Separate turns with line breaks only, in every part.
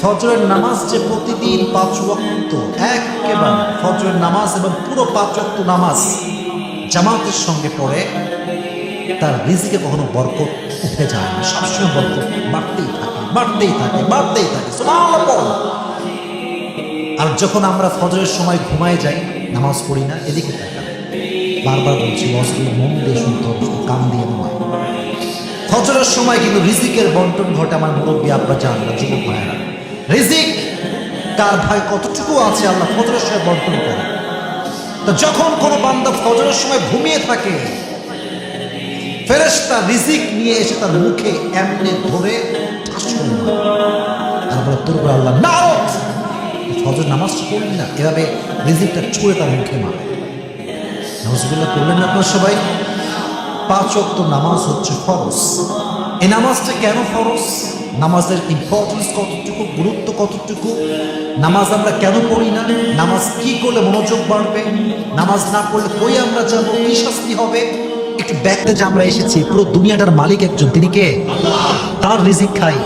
ফজরের নামাজ যে প্রতিদিন 5 ওয়াক্ত একেবারে ফজরের নামাজ এবং পুরো 5 ওয়াক্ত নামাজ জামাতের সঙ্গে পড়ে, তার রিজিকে কখনো বরকত উঠে যায় না, সবসময় বরকত বাড়তেই থাকে, বাড়তেই থাকে, বাড়তেই থাকে। সুবহানাল্লাহ। আর যখন আমরা ফজরের সময় ঘুমায় যাই, নামাজ পড়ি না, এদিকে তাকান। বারবার বলছি, ওয়াজগুলো মন দিয়ে শুনতে হবে, কান দিয়ে নয়। ফজরের সময় কিন্তু রিজিকের বন্টন ঘটে। আমার মুরব্বী আব্বা জান না, যুবক ভাইয়েরা, রিজিক কার ভাই কতটুকু আছে আল্লাহ ফজরের সময় বন্টন করে। তো যখন কোনো বান্দা ফজরের সময় ঘুমিয়ে থাকে, ফেরেশতা রিজিক নিয়ে এসে তার মুখে এমনি ধরে ঠাস করে মারে। আর বলে, তোর উপর আল্লাহ নারত, ফজর নামাজ পড়লি না, এভাবে রিজিকটা ছুঁড়ে তার মুখে মারে। নাউজুবিল্লাহ করলেন না আপনারা সবাই? 5 ওয়াক্ত নামাজ হচ্ছে ফরজ। এই নামাজটা কেন ফরজ? নামাজের ইম্পর্টেন্স কতটুকু, গুরুত্ব কতটুকু, নামাজ আমরা কেন পড়ি না, নামাজ কি করলে মনোযোগ বাড়বে, নামাজ না পড়লে কই আমরা যাবো, কি শাস্তি হবে, একটু ব্যাকতে যে আমরা এসেছি। পুরো দুনিয়াটার মালিক একজন, তিনি কে? তার রিজিক খাই,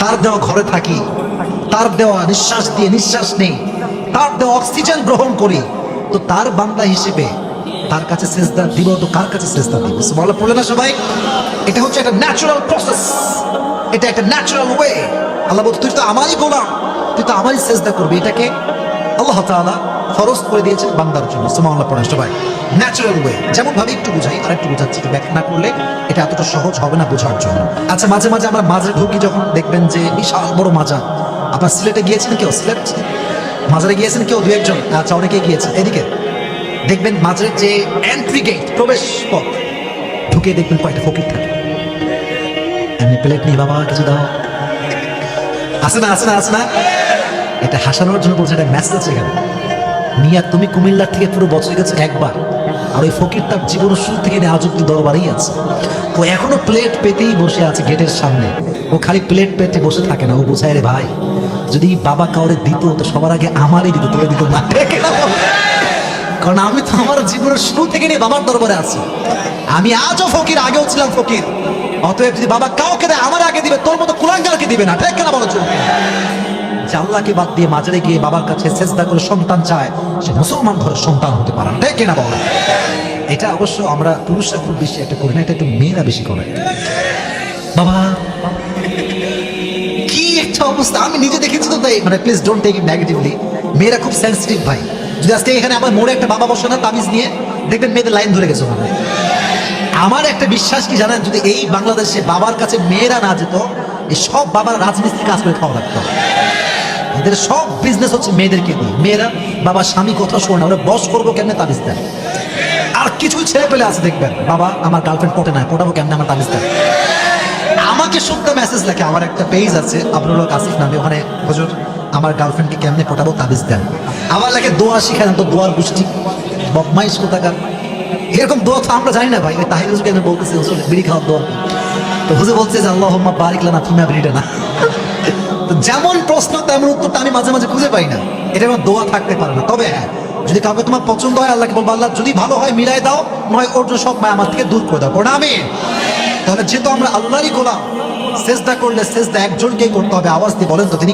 তার দেওয়া ঘরে থাকি, তার দেওয়া নিঃশ্বাস দিয়ে নিঃশ্বাস নেই, তার দেওয়া অক্সিজেন গ্রহণ করি। তো তার বান্দা হিসেবে তার কাছে সেজদা দিব, তো কার কাছে সেজদা দিব? সুবহানাল্লাহ পড়লে না সবাই? এটা হচ্ছে একটা ন্যাচারাল প্রসেস, এটা একটা ন্যাচারাল ওয়ে। আল্লাহ বলতে, তুই তো আমারই গোলাম, তুই তো আমারই সেজদা করবি। এটাকে আল্লাহ তাআলা ফরজ করে দিয়েছেন বান্দার জন্য। সুবহানাল্লাহ পড়েন সবাই। ন্যাচারাল ওয়ে, যেমন ভাবে একটু বুঝাই, আর একটু বুঝাচ্ছি, ব্যাখ্যা না করলে এটা এতটা সহজ হবে না বোঝার জন্য। আচ্ছা, মাঝে মাঝে আমরা মাজারে ঢুকি, যখন দেখবেন যে বিশাল বড় মাজার। আপনার সিলেটে গিয়েছেন কেউ? সিলেট মাজারে গিয়েছেন কেউ? 2-1 জন। আচ্ছা, অনেকেই গিয়েছেন। এদিকে দেখবেন মাজারের যে এন্ট্রি গেট, প্রবেশ পথ, ঢুকে দেখবেন কয়েকটা ফকির থাকে। এমনি প্লেট নিয়ে, বাবা কিছু দাও, আছে না, আছে না, আছে না। এটা হাসানোর জন্য বলছে, এটা মেসেজ আছে এখানে। মিয়া, তুমি কুমিল্লার থেকে পুরো বছর গেছে একবার, আর ওই ফকির তার জীবনের শুরু থেকে আজ অব্দি দরবারেই আছে। ও এখনো প্লেট পেতেই বসে আছে গেটের সামনে। ও খালি প্লেট পেতে বসে থাকে না, ও বোঝায়, রে ভাই, যদি বাবা কাউরে দিত তো সবার আগে আমারই দিত, তোকে দিত না। কারণ আমি তো আমার জীবনের শুরু থেকে নিয়ে বাবার দরবারে আছি। আমি আজও ফকির, আগেও ছিলাম ফকির। অতএব যদি বাবা কাউকে দেয়, আমার আগে দিবে, তোর মতো কুলাঙ্গারকে দিবে না। ঠিক কেনা বলো? যে আল্লাহকে বাদ দিয়ে মাজারে গিয়ে বাবার কাছে সেজদা করে সন্তান চায়, সে মুসলমান ঘরের সন্তান হতে পারে না। ঠিক কিনা বলো? এটা অবশ্য আমরা পুরুষরা খুব বেশি একটা করি না, এটা একটু মেয়েরা বেশি করে। বাবা কি একটা অবস্থা, আমি নিজে দেখেছি তো, তাই মানে please don't take it negatively. মেয়েরা খুব সেন্সিটিভ ভাই। যদি আজকে এখানে আমার মোড়ে একটা বাবা বসে না, তাবিজ নিয়ে, দেখবেন মেয়েদের লাইন ধরে গেছে ওখানে। আমার একটা বিশ্বাস কি জানেন, যদি এই বাংলাদেশে বাবার কাছে মেয়েরা না যেত, এই সব বাবার রাজনীতি কাজ করে খাওয়া লাগতো। এদের সব বিজনেস হচ্ছে মেয়েদেরকে দিয়ে। মেয়েরা বাবা স্বামী কথা শোনে, আমরা বস করবো কেমনে, তাবিজ দেয়। আর কিছু ছেলে পেলে আছে দেখবেন, বাবা আমার গার্লফ্রেন্ড পটে না, পটাবো কেমনে, আমার তাবিজ দেয়। আমাকে শুদ্ধ মেসেজ লেখে, আমার একটা পেজ আছে আব্দুল আসিফ নামে, ওখানে হুজুর আমার গার্লফ্রেন্ডকে কেমনে পটাবো, তাবিজ দেন। আমার লেখে দোয়া শিখান, তো দোয়ার গোষ্ঠী বদমাইশ কোথাকার। এরকম দোয়া তো আমরা জানি না ভাই। ওই তাহির হুজুরকে আমি বলতেছি, হুজুর বিড়ি খাওয়ার দোয়া, তো হুজুর বলছে যে আল্লাহুম্মা বারিক লানা ফিমা বিড়িটা না। তো যেমন প্রশ্ন তেমন উত্তরটা আমি মাঝে মাঝে খুঁজে পাই না। এটা আমার দোয়া থাকতে পারে না। তবে হ্যাঁ, যদি কাউকে তোমার পছন্দ হয়, আল্লাহকে বলবো, আল্লাহ যদি ভালো হয় মিলাই দাও, নয় ওর জন্য সব মায় আমার থেকে দূর করে দাও। পড়া আমি তাহলে যেহেতু আমরা আল্লাহরই গোলাম, সেজদা করলে সেজদা একজনকেই করতে হবে। আওয়াজ দিয়ে বলেন তো, তিনি